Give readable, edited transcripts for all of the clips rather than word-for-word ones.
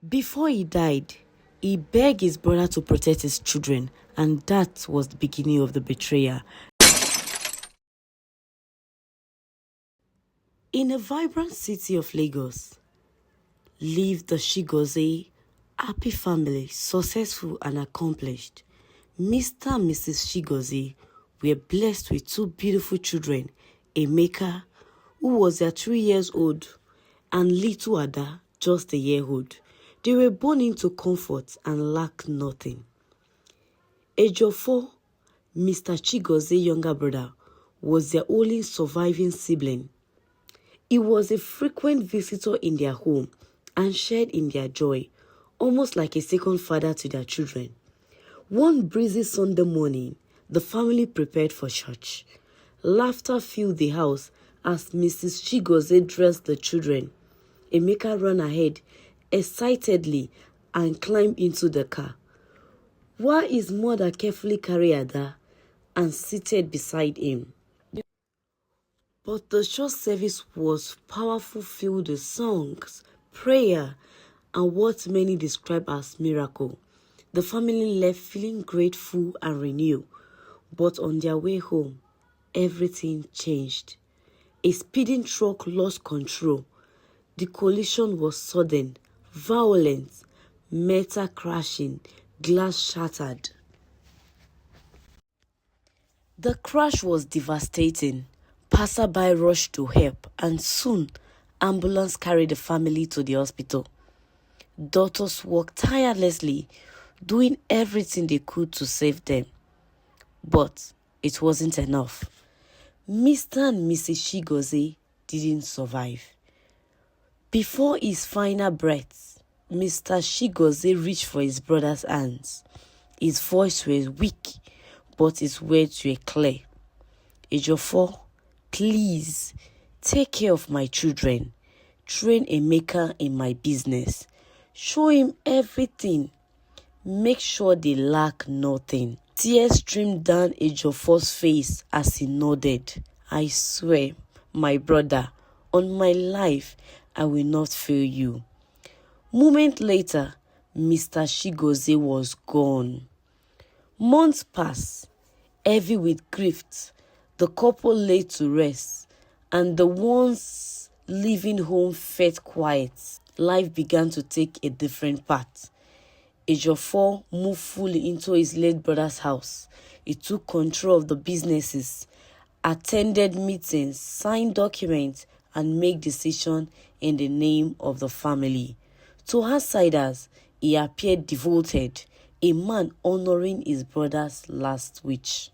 Before he died, he begged his brother to protect his children, and that was the beginning of the betrayal. In a vibrant city of Lagos, lived the Chigozie happy family, successful and accomplished. Mr. and Mrs. Chigozie were blessed with two beautiful children, Emeka, who was their 3 years old, and little Ada, just a year old. They were born into comfort and lacked nothing. Ejiofor, Mr. Chigozie's younger brother, was their only surviving sibling. He was a frequent visitor in their home and shared in their joy, almost like a second father to their children. One breezy Sunday morning, the family prepared for church. Laughter filled the house as Mrs. Chigozie dressed the children. Emeka ran ahead excitedly and climbed into the car, while his mother carefully carried Ada and seated beside him. But the church service was powerful, filled with songs, prayer, and what many describe as miracle. The family left feeling grateful and renewed, but on their way home, everything changed. A speeding truck lost control. The collision was sudden, violent, metal crashing, glass shattered. The crash was devastating. Passerby rushed to help, and soon, ambulance carried the family to the hospital. Doctors worked tirelessly, doing everything they could to save them. But it wasn't enough. Mr. and Mrs. Chigozie didn't survive. Before his final breath, Mr. Chigozie reached for his brother's hands. His voice was weak, but his words were clear. Ejiofor, please, take care of my children. Train Emeka in my business. Show him everything. Make sure they lack nothing. Tears streamed down Ejiofor's face as he nodded. I swear, my brother, on my life, I will not fail you. Moment later, Mr. Chigozie was gone. Months passed, heavy with grief. The couple lay to rest, and the ones leaving home felt quiet. Life began to take a different path. Ejiofor moved fully into his late brother's house. He took control of the businesses, attended meetings, signed documents, and made decisions in the name of the family. To outsiders, he appeared devoted, a man honoring his brother's last wish.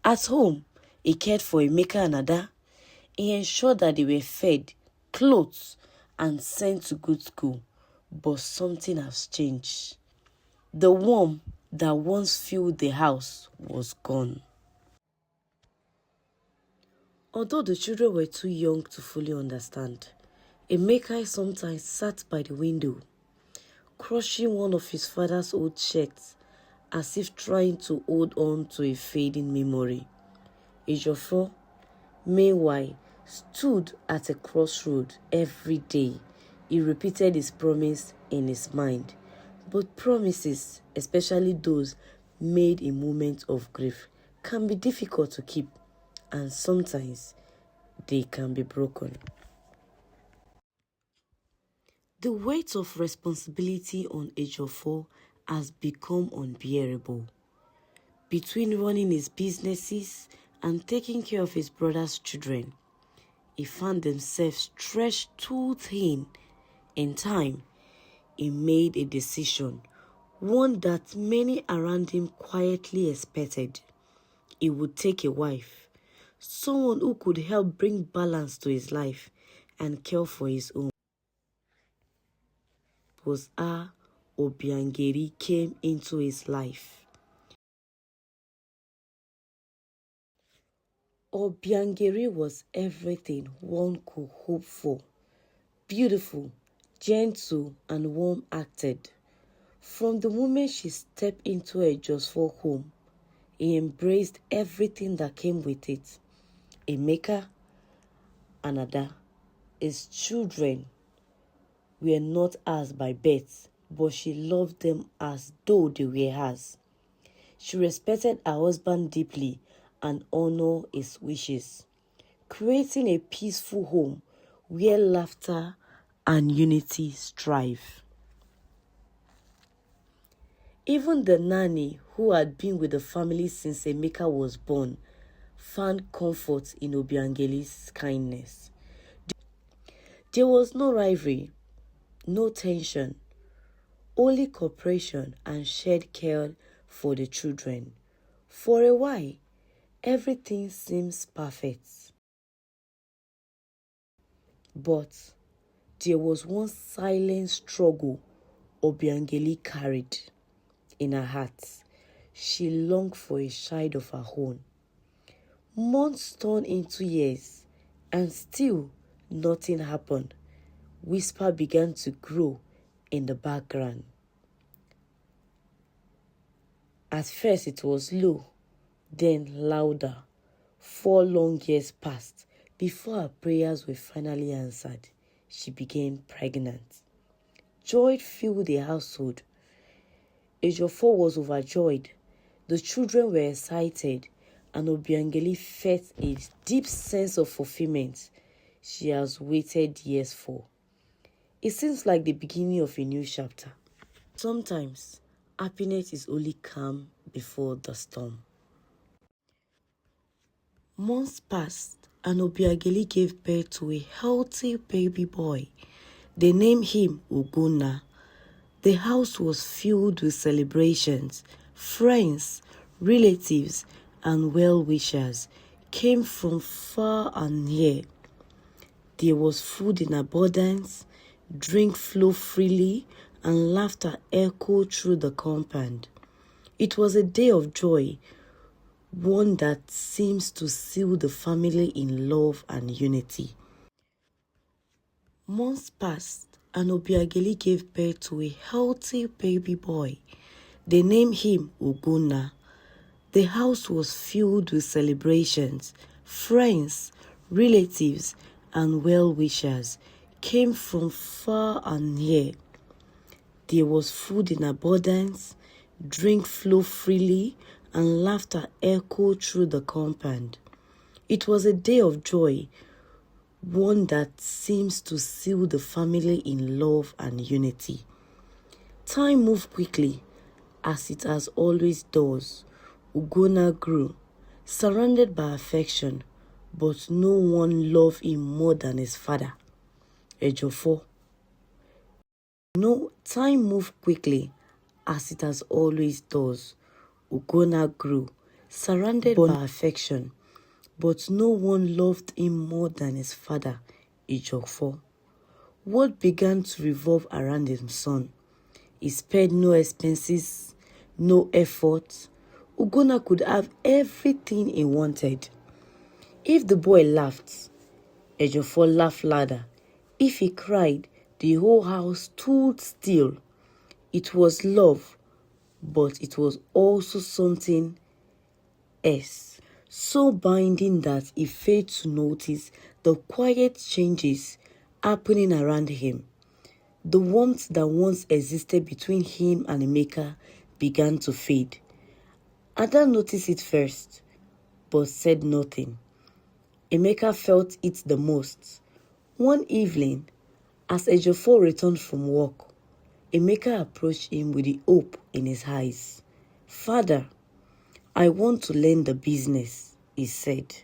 At home, he cared for Emeka and Ada. He ensured that they were fed, clothed, and sent to good school. But something has changed. The warmth that once filled the house was gone. Although the children were too young to fully understand, Emeka sometimes sat by the window, crushing one of his father's old shirts as if trying to hold on to a fading memory. Ejiofor, meanwhile, stood at a crossroad every day. He repeated his promise in his mind. But promises, especially those made in moments of grief, can be difficult to keep, and sometimes they can be broken. The weight of responsibility on Ejiofor has become unbearable. Between running his businesses and taking care of his brother's children, he found himself stretched too thin. In time, he made a decision, one that many around him quietly expected. He would take a wife, someone who could help bring balance to his life and care for his own. It was how Obiangeri came into his life. Obiangeri was everything one could hope for. Beautiful, gentle, and warm-hearted. From the moment she stepped into Ejiofor home, he embraced everything that came with it. Emeka and Ada, his children, were not hers by birth, but she loved them as though they were hers. She respected her husband deeply and honored his wishes, creating a peaceful home where laughter and unity strive. Even the nanny, who had been with the family since Emeka was born, found comfort in Obiangeli's kindness. There was no rivalry, no tension, only cooperation and shared care for the children. For a while, everything seems perfect. But there was one silent struggle Obiangeli carried in her heart. She longed for a child of her own. Months turned into years, and still nothing happened. Whisper began to grow in the background. At first it was low, then louder. 4 long years passed before her prayers were finally answered. She became pregnant. Joy filled the household. Ejiofor was overjoyed. The children were excited, and Obiangeli felt a deep sense of fulfillment she has waited years for. It seems like the beginning of a new chapter. Sometimes, happiness is only calm before the storm. Months passed, and Obiageli gave birth to a healthy baby boy. They named him Ugonna. The house was filled with celebrations. Friends, relatives, and well-wishers came from far and near. There was food in abundance, drink flowed freely, and laughter echoed through the compound. It was a day of joy, one that seems to seal the family in love and unity. Months passed, and Obiageli gave birth to a healthy baby boy. They named him Ugonna. The house was filled with celebrations. Friends, relatives, and well-wishers came from far and near. There was food in abundance, drink flowed freely, and laughter echoed through the compound. It was a day of joy, one that seems to seal the family in love and unity. Time moved quickly, as it has always does. Ugonna grew, surrounded by affection, but no one loved him more than his father, Ejiofor. No, time moved quickly, as it has always does. Ugonna grew, surrounded by affection, but no one loved him more than his father, Ejiofor. World began to revolve around his son. He spared no expenses, no effort. Ugonna could have everything he wanted. If the boy laughed, Ejiofor laughed louder. If he cried, the whole house stood still. It was love, but it was also something else, so binding that he failed to notice the quiet changes happening around him. The warmth that once existed between him and Emeka began to fade. Ada noticed it first, but said nothing. Emeka felt it the most. One evening, as Ejiofor returned from work, Emeka approached him with the hope in his eyes. "Father, I want to learn the business," he said.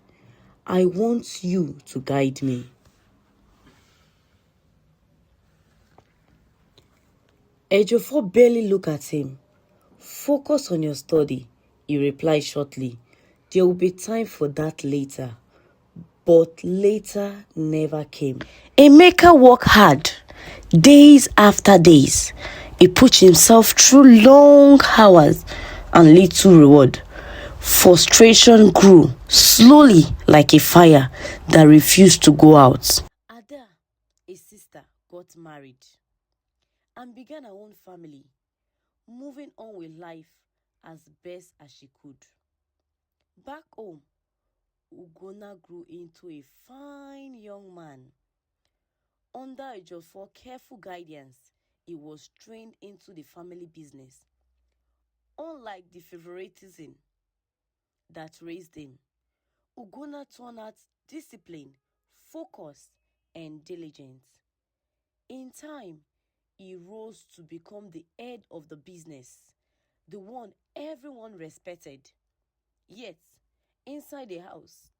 "I want you to guide me." Ejiofor barely looked at him. "Focus on your study," he replied shortly. "There will be time for that later." But later never came. Emeka worked hard, days after days. He pushed himself through long hours and little reward. Frustration grew slowly like a fire that refused to go out. Ada, a sister, got married and began her own family, moving on with life as best as she could. Back home, Ugonna grew into a fine young man. Under Ejiofor careful guidance, he was trained into the family business. Unlike the favoritism that raised him, Ugonna turned out disciplined, focused, and diligent. In time, he rose to become the head of the business, the one everyone respected. Yet, inside the house,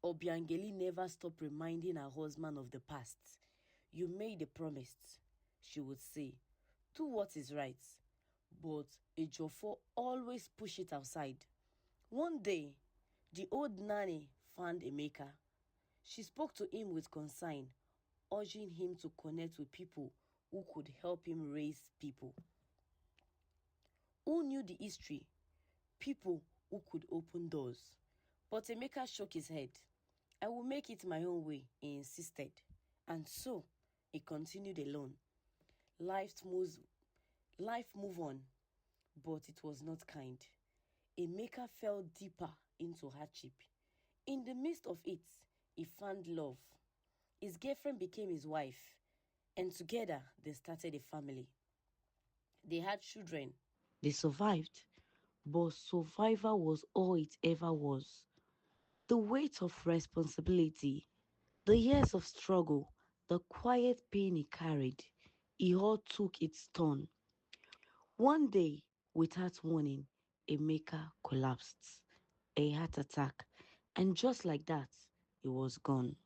Obiangeli never stopped reminding her husband of the past. You made a promise, she would say. Do what is right. But Ejiofor always pushed it outside. One day, the old nanny found Emeka. She spoke to him with concern, urging him to connect with people who could help him raise people, who knew the history, people who could open doors. But Emeka shook his head. I will make it my own way, he insisted. And so, he continued alone. Life moves, life moved on, but it was not kind. Emeka fell deeper into hardship. In the midst of it, he found love. His girlfriend became his wife, and together they started a family. They had children. They survived, but survival was all it ever was. The weight of responsibility, the years of struggle, the quiet pain he carried, it all took its toll. One day, without warning, Emeka collapsed. A heart attack, and just like that, he was gone.